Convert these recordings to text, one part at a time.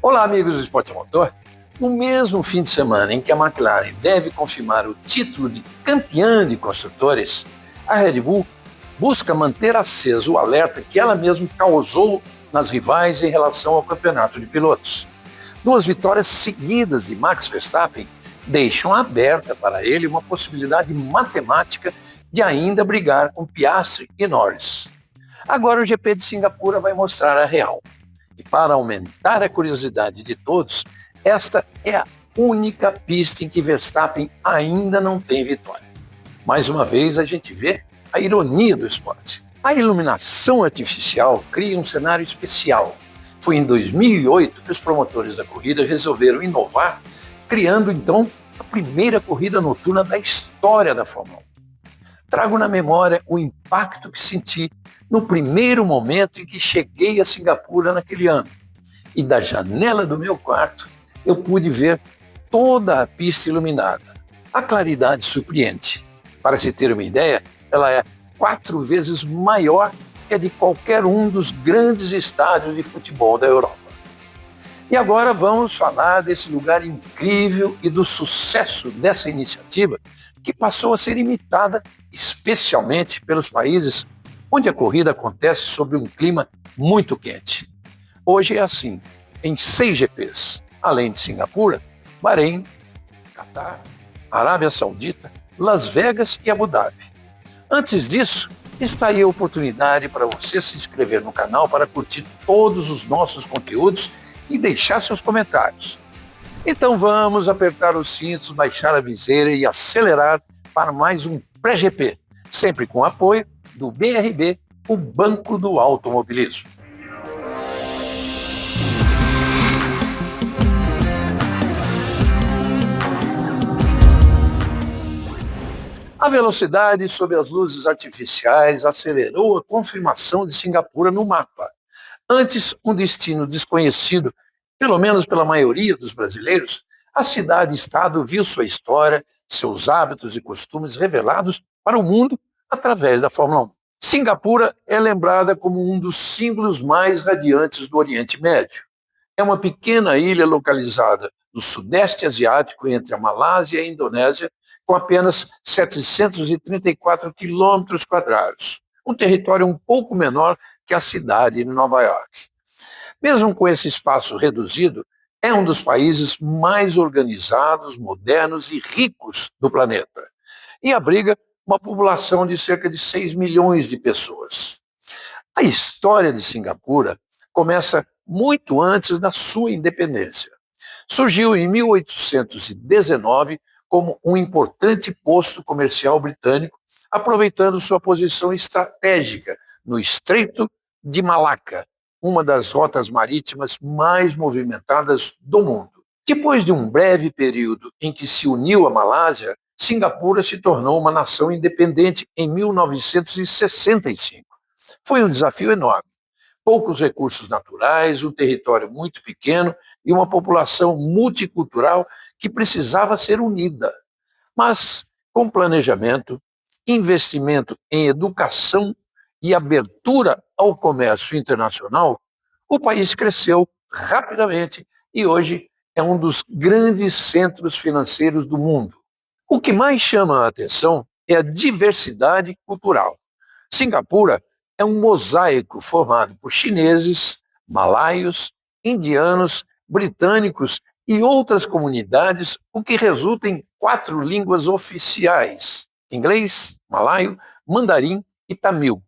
Olá, amigos do Esporte a Motor. No mesmo fim de semana em que a McLaren deve confirmar o título de campeã de construtores, a Red Bull busca manter aceso o alerta que ela mesma causou nas rivais em relação ao campeonato de pilotos. 2 vitórias seguidas de Max Verstappen deixam aberta para ele uma possibilidade matemática de ainda brigar com Piastri e Norris. Agora o GP de Singapura vai mostrar a real. E para aumentar a curiosidade de todos, esta é a única pista em que Verstappen ainda não tem vitória. Mais uma vez a gente vê a ironia do esporte. A iluminação artificial cria um cenário especial. Foi em 2008 que os promotores da corrida resolveram inovar, criando então a primeira corrida noturna da história da Fórmula 1. Trago na memória o impacto que senti no primeiro momento em que cheguei a Singapura naquele ano. E da janela do meu quarto, eu pude ver toda a pista iluminada. A claridade surpreende. Para se ter uma ideia, ela é 4 vezes maior que a de qualquer um dos grandes estádios de futebol da Europa. E agora vamos falar desse lugar incrível e do sucesso dessa iniciativa que passou a ser imitada especialmente pelos países onde a corrida acontece sob um clima muito quente. Hoje é assim, em 6 GPs, além de Singapura, Bahrein, Catar, Arábia Saudita, Las Vegas e Abu Dhabi. Antes disso, está aí a oportunidade para você se inscrever no canal para curtir todos os nossos conteúdos e deixar seus comentários. Então vamos apertar os cintos, baixar a viseira e acelerar para mais um pré-GP, sempre com apoio do BRB, o Banco do Automobilismo. A velocidade sob as luzes artificiais acelerou a confirmação de Singapura no mapa. Antes, um destino desconhecido, pelo menos pela maioria dos brasileiros, a cidade-estado viu sua história, seus hábitos e costumes revelados para o mundo através da Fórmula 1. Singapura é lembrada como um dos símbolos mais radiantes do Oriente Médio. É uma pequena ilha localizada no Sudeste Asiático entre a Malásia e a Indonésia, com apenas 734 quilômetros quadrados, um território um pouco menor que a cidade de Nova York. Mesmo com esse espaço reduzido, é um dos países mais organizados, modernos e ricos do planeta, e abriga uma população de cerca de 6 milhões de pessoas. A história de Singapura começa muito antes da sua independência. Surgiu em 1819 como um importante posto comercial britânico, aproveitando sua posição estratégica no Estreito de Malaca, uma das rotas marítimas mais movimentadas do mundo. Depois de um breve período em que se uniu à Malásia, Singapura se tornou uma nação independente em 1965. Foi um desafio enorme. Poucos recursos naturais, um território muito pequeno e uma população multicultural que precisava ser unida. Mas, com planejamento, investimento em educação e abertura ao comércio internacional, o país cresceu rapidamente e hoje é um dos grandes centros financeiros do mundo. O que mais chama a atenção é a diversidade cultural. Singapura é um mosaico formado por chineses, malaios, indianos, britânicos e outras comunidades, o que resulta em 4 línguas oficiais: inglês, malaio, mandarim e tamil.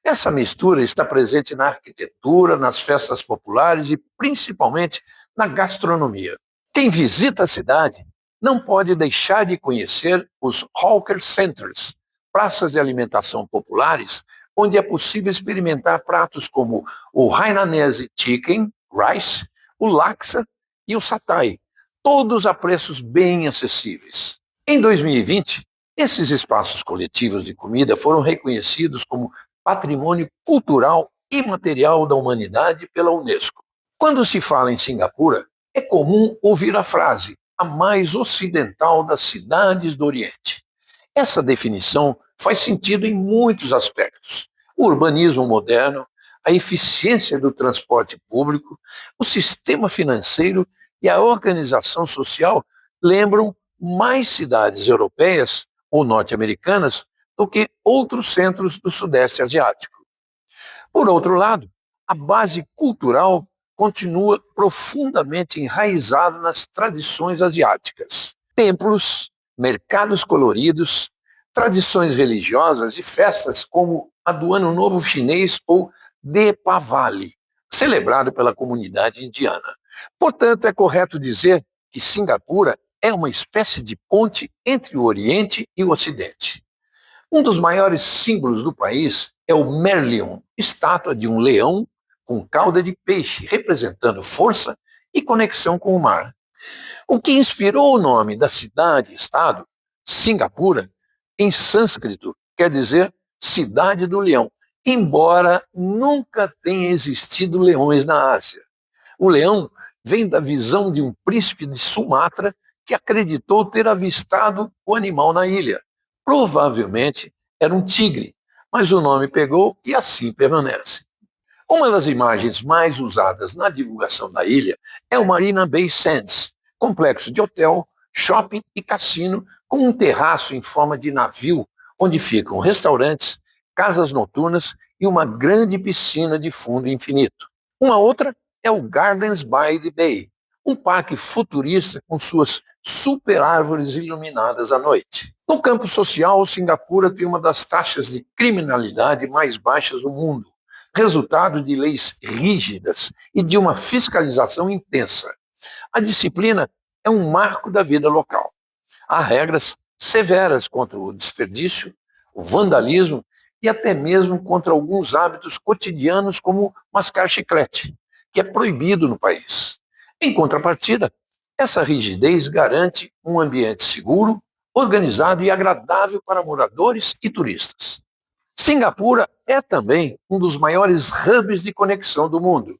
Essa mistura está presente na arquitetura, nas festas populares e principalmente na gastronomia. Quem visita a cidade não pode deixar de conhecer os hawker centers, praças de alimentação populares, onde é possível experimentar pratos como o Hainanese Chicken, Rice, o Laksa e o Satay, todos a preços bem acessíveis. Em 2020, esses espaços coletivos de comida foram reconhecidos como Patrimônio Cultural Imaterial da Humanidade pela Unesco. Quando se fala em Singapura, é comum ouvir a frase a mais ocidental das cidades do Oriente. Essa definição faz sentido em muitos aspectos. O urbanismo moderno, a eficiência do transporte público, o sistema financeiro e a organização social lembram mais cidades europeias ou norte-americanas do que outros centros do Sudeste Asiático. Por outro lado, a base cultural continua profundamente enraizada nas tradições asiáticas. Templos, mercados coloridos, tradições religiosas e festas como a do Ano Novo Chinês ou Deepavali, celebrado pela comunidade indiana. Portanto, é correto dizer que Singapura é uma espécie de ponte entre o Oriente e o Ocidente. Um dos maiores símbolos do país é o Merlion, estátua de um leão com cauda de peixe, representando força e conexão com o mar. O que inspirou o nome da cidade-estado, Singapura, em sânscrito, quer dizer cidade do leão, embora nunca tenha existido leões na Ásia. O leão vem da visão de um príncipe de Sumatra que acreditou ter avistado o animal na ilha. Provavelmente era um tigre, mas o nome pegou e assim permanece. Uma das imagens mais usadas na divulgação da ilha é o Marina Bay Sands, complexo de hotel, shopping e cassino com um terraço em forma de navio, onde ficam restaurantes, casas noturnas e uma grande piscina de fundo infinito. Uma outra é o Gardens by the Bay, um parque futurista com suas super árvores iluminadas à noite. No campo social, Singapura tem uma das taxas de criminalidade mais baixas do mundo, resultado de leis rígidas e de uma fiscalização intensa. A disciplina é um marco da vida local. Há regras severas contra o desperdício, o vandalismo e até mesmo contra alguns hábitos cotidianos como mascar chiclete, que é proibido no país. Em contrapartida, essa rigidez garante um ambiente seguro, organizado e agradável para moradores e turistas. Singapura é também um dos maiores hubs de conexão do mundo.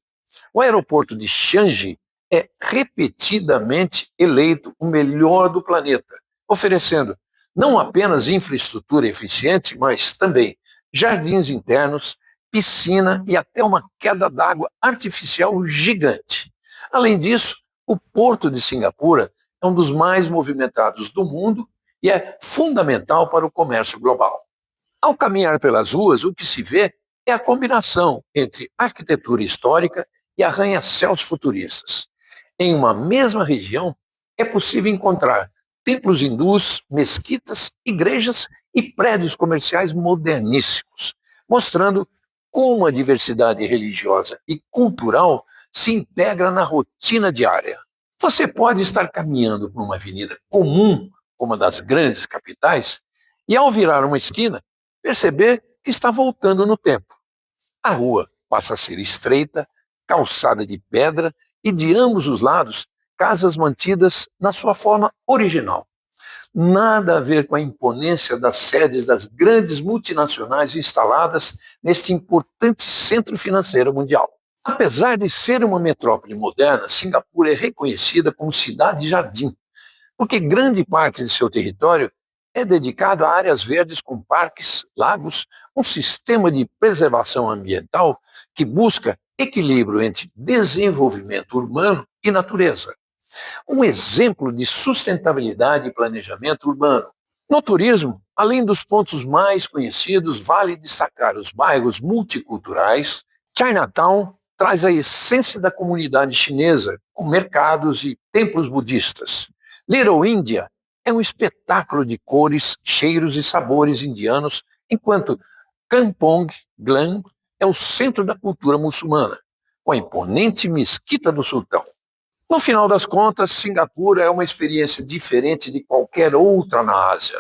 O aeroporto de Changi é repetidamente eleito o melhor do planeta, oferecendo não apenas infraestrutura eficiente, mas também jardins internos, piscina e até uma queda d'água artificial gigante. Além disso, o Porto de Singapura é um dos mais movimentados do mundo e é fundamental para o comércio global. Ao caminhar pelas ruas, o que se vê é a combinação entre arquitetura histórica e arranha-céus futuristas. Em uma mesma região, é possível encontrar templos hindus, mesquitas, igrejas e prédios comerciais moderníssimos, mostrando como a diversidade religiosa e cultural se integra na rotina diária. Você pode estar caminhando por uma avenida comum, como a das grandes capitais, e ao virar uma esquina, perceber que está voltando no tempo. A rua passa a ser estreita, calçada de pedra e de ambos os lados, casas mantidas na sua forma original. Nada a ver com a imponência das sedes das grandes multinacionais instaladas neste importante centro financeiro mundial. Apesar de ser uma metrópole moderna, Singapura é reconhecida como cidade-jardim, porque grande parte de seu território é dedicado a áreas verdes com parques, lagos, um sistema de preservação ambiental que busca equilíbrio entre desenvolvimento urbano e natureza. Um exemplo de sustentabilidade e planejamento urbano. No turismo, além dos pontos mais conhecidos, vale destacar os bairros multiculturais. Chinatown traz a essência da comunidade chinesa, com mercados e templos budistas. Little India é um espetáculo de cores, cheiros e sabores indianos, enquanto Kampong Glam é o centro da cultura muçulmana, com a imponente Mesquita do Sultão. No final das contas, Singapura é uma experiência diferente de qualquer outra na Ásia.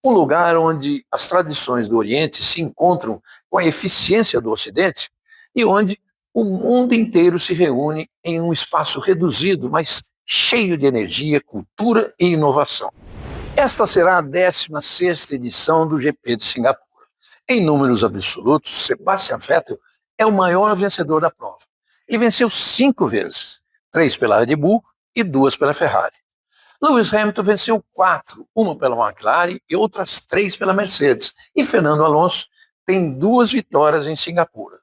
Um lugar onde as tradições do Oriente se encontram com a eficiência do Ocidente e onde o mundo inteiro se reúne em um espaço reduzido, mas cheio de energia, cultura e inovação. Esta será a 16ª edição do GP de Singapura. Em números absolutos, Sebastian Vettel é o maior vencedor da prova. Ele venceu 5 vezes, 3 pela Red Bull e 2 pela Ferrari. Lewis Hamilton venceu 4, uma pela McLaren e outras 3 pela Mercedes. E Fernando Alonso tem 2 vitórias em Singapura.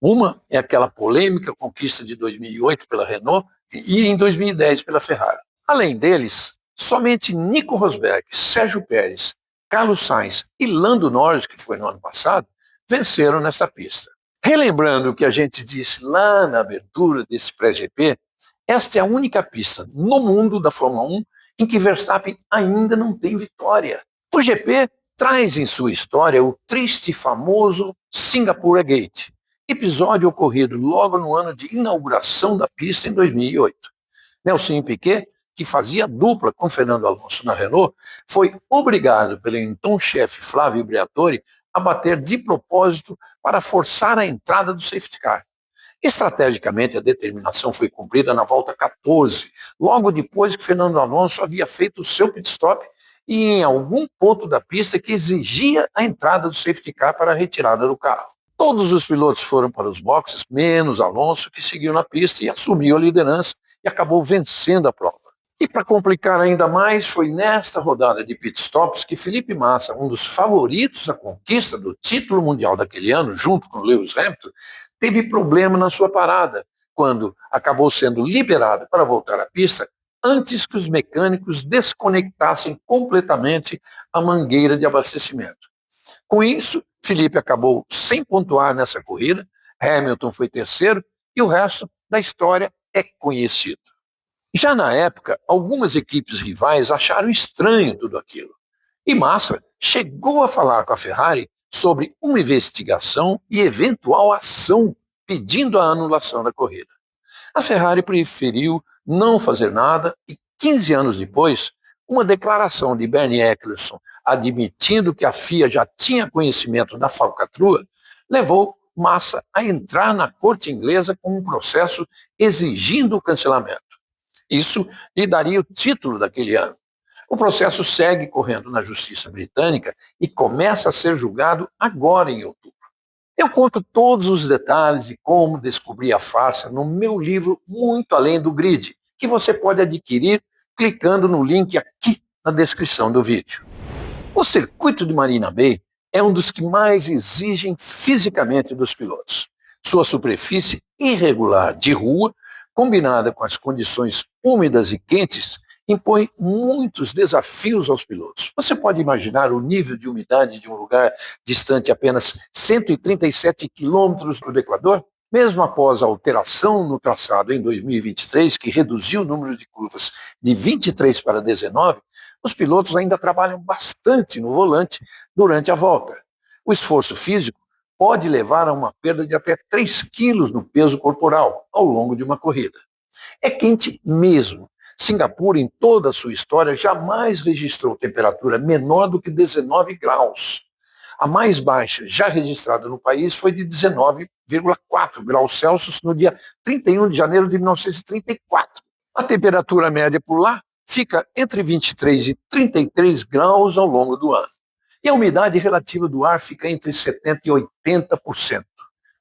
Uma é aquela polêmica conquista de 2008 pela Renault e em 2010 pela Ferrari. Além deles, somente Nico Rosberg, Sérgio Pérez, Carlos Sainz e Lando Norris, que foi no ano passado, venceram nesta pista. Relembrando o que a gente disse lá na abertura desse pré-GP, esta é a única pista no mundo da Fórmula 1 em que Verstappen ainda não tem vitória. O GP traz em sua história o triste e famoso Singapura Gate, episódio ocorrido logo no ano de inauguração da pista em 2008. Nelson Piquet, que fazia dupla com Fernando Alonso na Renault, foi obrigado pelo então chefe Flávio Briatore a bater de propósito para forçar a entrada do safety car. Estrategicamente, a determinação foi cumprida na volta 14, logo depois que Fernando Alonso havia feito o seu pit stop e em algum ponto da pista que exigia a entrada do safety car para a retirada do carro. Todos os pilotos foram para os boxes, menos Alonso, que seguiu na pista e assumiu a liderança e acabou vencendo a prova. E para complicar ainda mais, foi nesta rodada de pit stops que Felipe Massa, um dos favoritos à conquista do título mundial daquele ano, junto com Lewis Hamilton, teve problema na sua parada, quando acabou sendo liberado para voltar à pista antes que os mecânicos desconectassem completamente a mangueira de abastecimento. Com isso, Felipe acabou sem pontuar nessa corrida, Hamilton foi terceiro e o resto da história é conhecido. Já na época, algumas equipes rivais acharam estranho tudo aquilo. E Massa chegou a falar com a Ferrari sobre uma investigação e eventual ação pedindo a anulação da corrida. A Ferrari preferiu não fazer nada e 15 anos depois, uma declaração de Bernie Eccleston admitindo que a FIA já tinha conhecimento da falcatrua levou Massa a entrar na corte inglesa com um processo exigindo o cancelamento. Isso lhe daria o título daquele ano. O processo segue correndo na justiça britânica e começa a ser julgado agora em outubro. Eu conto todos os detalhes de como descobrir a farsa no meu livro Muito Além do Grid, que você pode adquirir clicando no link aqui na descrição do vídeo. O circuito de Marina Bay é um dos que mais exigem fisicamente dos pilotos. Sua superfície irregular de rua, combinada com as condições úmidas e quentes, impõe muitos desafios aos pilotos. Você pode imaginar o nível de umidade de um lugar distante apenas 137 quilômetros do Equador? Mesmo após a alteração no traçado em 2023, que reduziu o número de curvas de 23 para 19, os pilotos ainda trabalham bastante no volante durante a volta. O esforço físico pode levar a uma perda de até 3 quilos no peso corporal ao longo de uma corrida. É quente mesmo. Singapura, em toda a sua história, jamais registrou temperatura menor do que 19 graus. A mais baixa já registrada no país foi de 19,4 graus Celsius no dia 31 de janeiro de 1934. A temperatura média por lá fica entre 23 e 33 graus ao longo do ano. E a umidade relativa do ar fica entre 70% e 80%.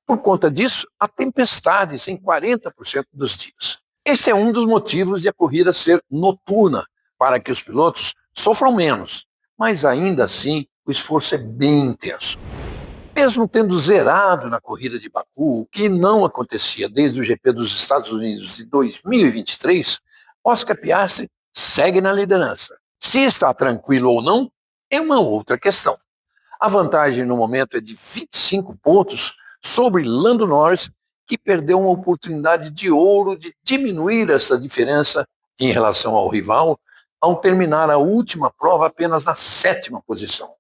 Por conta disso, há tempestades em 40% dos dias. Esse é um dos motivos de a corrida ser noturna, para que os pilotos sofram menos, mas ainda assim o esforço é bem intenso. Mesmo tendo zerado na corrida de Baku, o que não acontecia desde o GP dos Estados Unidos de 2023, Oscar Piastri segue na liderança. Se está tranquilo ou não, é uma outra questão. A vantagem no momento é de 25 pontos sobre Lando Norris, que perdeu uma oportunidade de ouro de diminuir essa diferença em relação ao rival, ao terminar a última prova apenas na 7ª posição.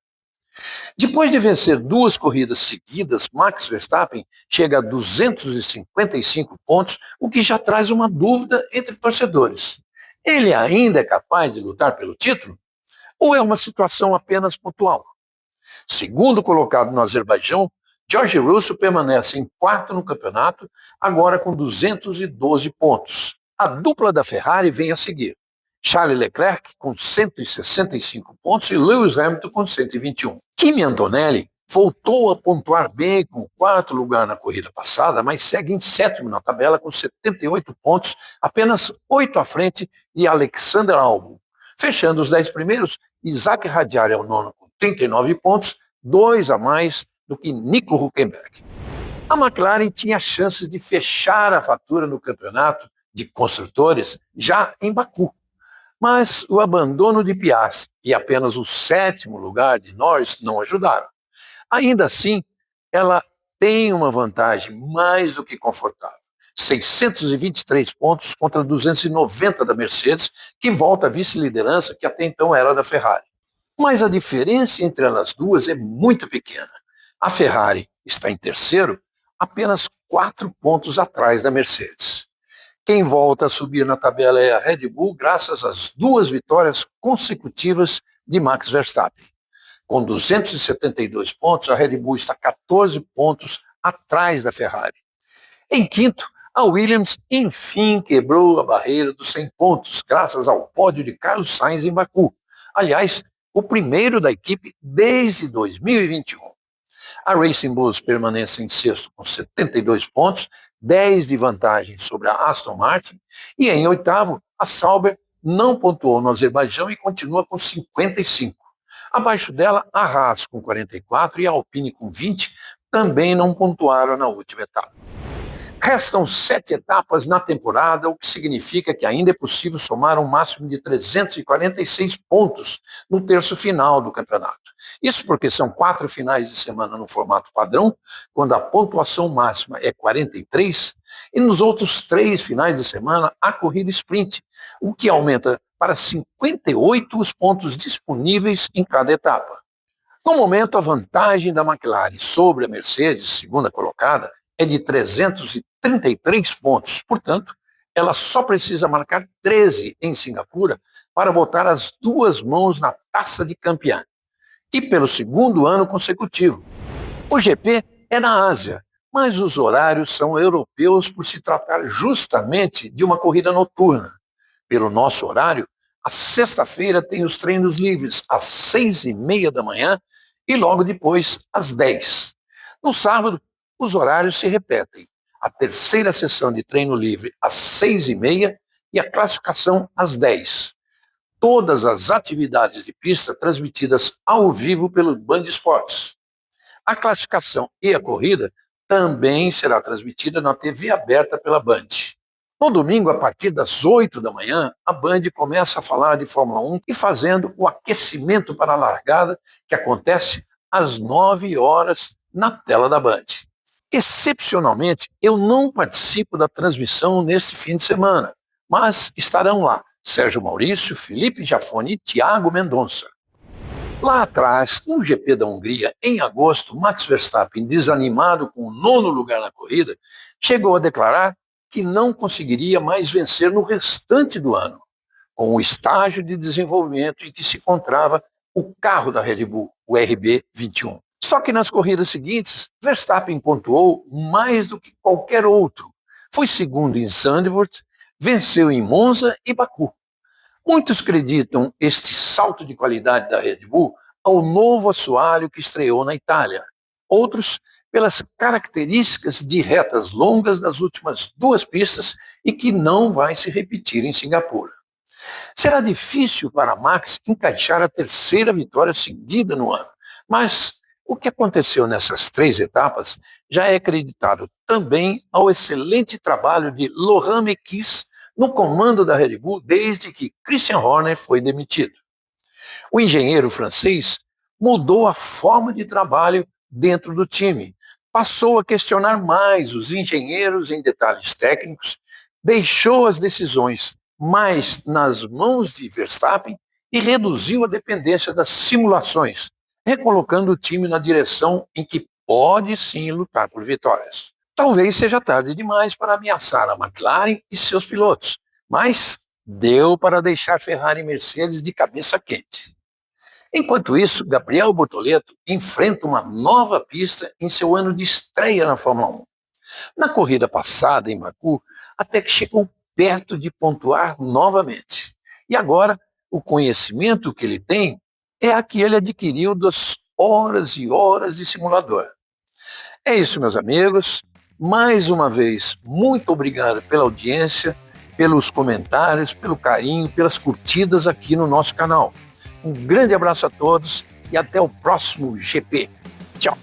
Depois de vencer 2 corridas seguidas, Max Verstappen chega a 255 pontos, o que já traz uma dúvida entre torcedores. Ele ainda é capaz de lutar pelo título? Ou é uma situação apenas pontual? Segundo colocado no Azerbaijão, George Russell permanece em 4º no campeonato, agora com 212 pontos. A dupla da Ferrari vem a seguir. Charles Leclerc com 165 pontos e Lewis Hamilton com 121. Kimi Antonelli voltou a pontuar bem com o 4º lugar na corrida passada, mas segue em 7º na tabela com 78 pontos, apenas 8 à frente de Alexander Albon. Fechando os 10 primeiros, Isaac Hadjar é o 9º com 39 pontos, 2 a mais do que Nico Hülkenberg. A McLaren tinha chances de fechar a fatura no campeonato de construtores já em Baku, mas o abandono de Piastri e apenas o sétimo lugar de Norris não ajudaram. Ainda assim, ela tem uma vantagem mais do que confortável. 623 pontos contra 290 da Mercedes, que volta à vice-liderança que até então era da Ferrari. Mas a diferença entre elas duas é muito pequena. A Ferrari está em terceiro, apenas 4 pontos atrás da Mercedes. Quem volta a subir na tabela é a Red Bull, graças às 2 vitórias consecutivas de Max Verstappen. Com 272 pontos, a Red Bull está 14 pontos atrás da Ferrari. Em quinto, a Williams enfim quebrou a barreira dos 100 pontos, graças ao pódio de Carlos Sainz em Baku. Aliás, o primeiro da equipe desde 2021. A Racing Bulls permanece em sexto com 72 pontos, 10 de vantagem sobre a Aston Martin, e em oitavo, a Sauber não pontuou no Azerbaijão e continua com 55. Abaixo dela, a Haas com 44 e a Alpine com 20 também não pontuaram na última etapa. Restam 7 etapas na temporada, o que significa que ainda é possível somar um máximo de 346 pontos no terço final do campeonato. Isso porque são 4 finais de semana no formato padrão, quando a pontuação máxima é 43, e nos outros 3 finais de semana há corrida sprint, o que aumenta para 58 os pontos disponíveis em cada etapa. No momento, a vantagem da McLaren sobre a Mercedes, segunda colocada, é de 333 pontos. Portanto, ela só precisa marcar 13 em Singapura para botar as 2 mãos na taça de campeã. E pelo segundo ano consecutivo. O GP é na Ásia, mas os horários são europeus por se tratar justamente de uma corrida noturna. Pelo nosso horário, a sexta-feira tem os treinos livres às 6h30 da manhã e logo depois às 10. No sábado, os horários se repetem. A terceira sessão de treino livre às 6h30 e a classificação às 10. Todas as atividades de pista transmitidas ao vivo pelo Band Esportes. A classificação e a corrida também será transmitida na TV aberta pela Band. No domingo, a partir das 8 da manhã, a Band começa a falar de Fórmula 1 e fazendo o aquecimento para a largada, que acontece às 9 horas na tela da Band. Excepcionalmente, eu não participo da transmissão neste fim de semana, mas estarão lá Sérgio Maurício, Felipe Jafone e Tiago Mendonça. Lá atrás, no GP da Hungria, em agosto, Max Verstappen, desanimado com o 9º lugar na corrida, chegou a declarar que não conseguiria mais vencer no restante do ano, com o estágio de desenvolvimento em que se encontrava o carro da Red Bull, o RB21. Só que nas corridas seguintes, Verstappen pontuou mais do que qualquer outro. Foi segundo em Zandvoort, venceu em Monza e Baku. Muitos acreditam este salto de qualidade da Red Bull ao novo assoalho que estreou na Itália. Outros, pelas características de retas longas das últimas 2 pistas e que não vai se repetir em Singapura. Será difícil para Max encaixar a terceira vitória seguida no ano, mas o que aconteceu nessas 3 etapas já é acreditado também ao excelente trabalho de Laurent Mekies no comando da Red Bull desde que Christian Horner foi demitido. O engenheiro francês mudou a forma de trabalho dentro do time, passou a questionar mais os engenheiros em detalhes técnicos, deixou as decisões mais nas mãos de Verstappen e reduziu a dependência das simulações, recolocando o time na direção em que pode sim lutar por vitórias. Talvez seja tarde demais para ameaçar a McLaren e seus pilotos, mas deu para deixar Ferrari e Mercedes de cabeça quente. Enquanto isso, Gabriel Bortoleto enfrenta uma nova pista em seu ano de estreia na Fórmula 1. Na corrida passada, em Baku, até que chegou perto de pontuar novamente. E agora, o conhecimento que ele tem é aquele adquirido das horas e horas de simulador. É isso, meus amigos. Mais uma vez, muito obrigado pela audiência, pelos comentários, pelo carinho, pelas curtidas aqui no nosso canal. Um grande abraço a todos e até o próximo GP. Tchau!